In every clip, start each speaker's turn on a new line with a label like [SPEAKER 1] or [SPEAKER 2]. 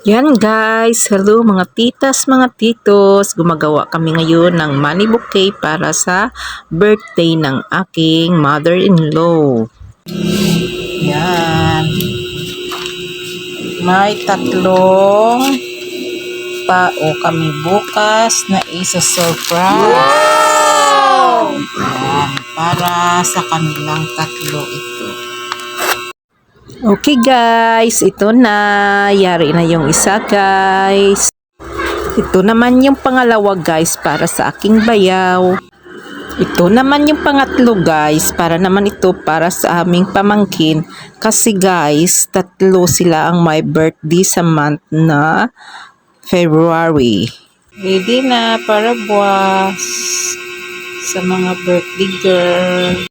[SPEAKER 1] Yan guys, hello mga titas, mga titos. Gumagawa kami ngayon ng money bouquet para sa birthday ng aking mother-in-law. Yan. May tatlong tao kami bukas na isa-surprise. Wow! Yan, para sa kanilang tatlo ito. Okay guys, ito na. Yari na yung isa guys. Ito naman yung pangalawa guys para sa aking bayaw. Ito naman yung pangatlo guys para naman ito para sa aming pamangkin. Kasi guys, tatlo sila ang my birthday sa month na February. Ready na para buwas sa mga birthday girl.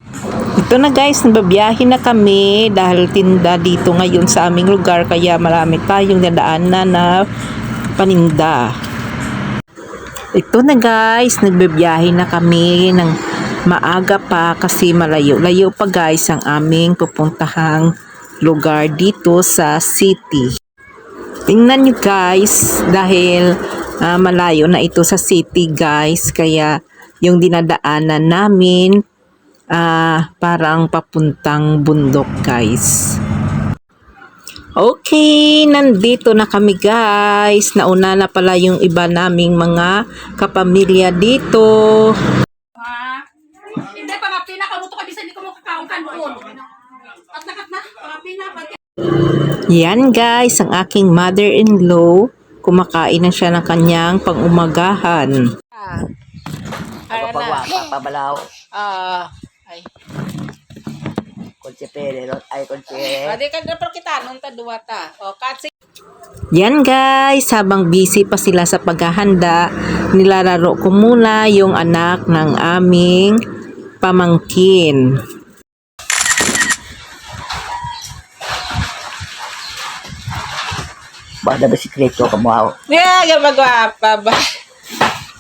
[SPEAKER 1] Ito na guys, nababiyahe na kami dahil tinda dito ngayon sa aming lugar kaya marami tayong nadaanan na paninda. Ito na guys, nagbabiyahe na kami ng maaga pa kasi malayo-layo pa guys ang aming pupuntahang lugar dito sa city. Tingnan nyo guys, dahil malayo na ito sa city guys, kaya yung dinadaanan namin parang papuntang bundok guys. Okay, nandito na kami guys. Nauna na pala yung iba naming mga kapamilya dito.
[SPEAKER 2] Hindi pa nga pinakamuto ka bisan hindi ko makakaungkan doon. At nakat na,
[SPEAKER 1] Yan guys, ang aking mother-in-law. Kumakain na siya ng kanyang pang-umagahan.
[SPEAKER 3] Papabalaw.
[SPEAKER 2] Ay.
[SPEAKER 3] Konse pero ay konse.
[SPEAKER 2] Adi ka na kita nung tadua ta. O kasi
[SPEAKER 1] Yan guys, habang busy pa sila sa paghahanda, nilalaro ko muna yung anak ng aming pamangkin.
[SPEAKER 3] Bada bisikleto ka mo aw.
[SPEAKER 2] yeah, magwapa ba.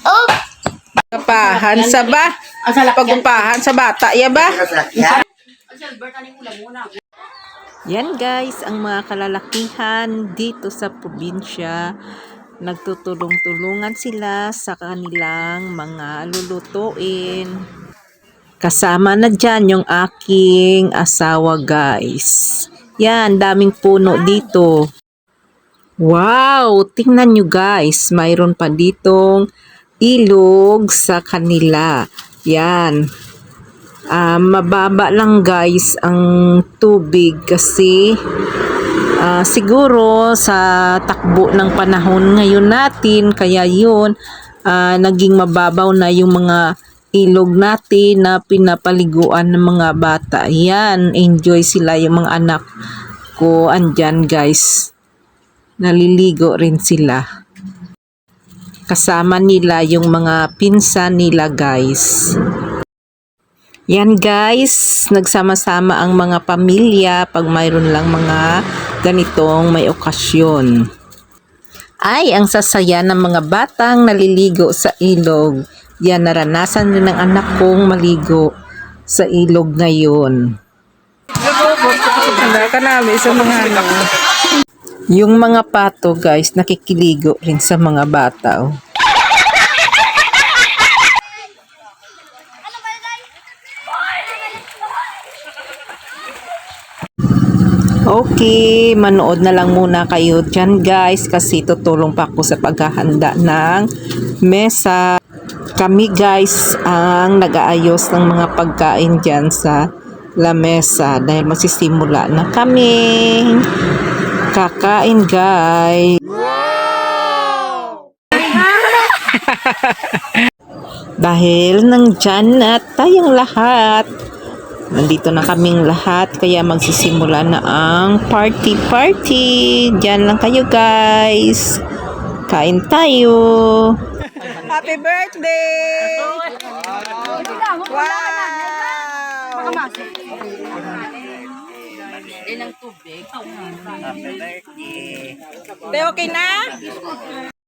[SPEAKER 2] Oh. Papahan sa ba? Pagumpahan sa bata, ya ba?
[SPEAKER 1] Yan guys, ang mga kalalakihan dito sa probinsya, nagtutulong-tulungan sila sa kanilang mga lulutuin. Kasama na dyan yung aking asawa guys. Yan, daming puno dito. Wow, tingnan nyo guys, mayroon pa ditong ilog sa kanila. Yan. Mababa lang guys ang tubig kasi siguro sa takbo ng panahon ngayon natin kaya yun naging mababaw na yung mga ilog natin na pinapaliguan ng mga bata. Yan, enjoy sila yung mga anak ko andyan guys. Naliligo rin sila. Kasama nila yung mga pinsan nila guys. Yan guys, nagsama-sama ang mga pamilya pag mayroon lang mga ganitong may okasyon. Ay, ang sasaya ng mga batang naliligo sa ilog. Yan, naranasan din ng anak kong maligo sa ilog ngayon. Yung mga pato guys, nakikiligo rin sa mga bata. Oh. Okay, manood na lang muna kayo dyan guys kasi tutulong pa ako sa paghahanda ng mesa. Kami guys ang nag-aayos ng mga pagkain dyan sa lamesa dahil magsisimula na kami kakain guys. Wow! Dahil nandyan na tayong lahat. Nandito na kaming lahat kaya magsisimula na ang party. Diyan lang kayo guys. Kain tayo. Happy birthday! Wow!
[SPEAKER 3] Happy birthday.
[SPEAKER 1] Okay na?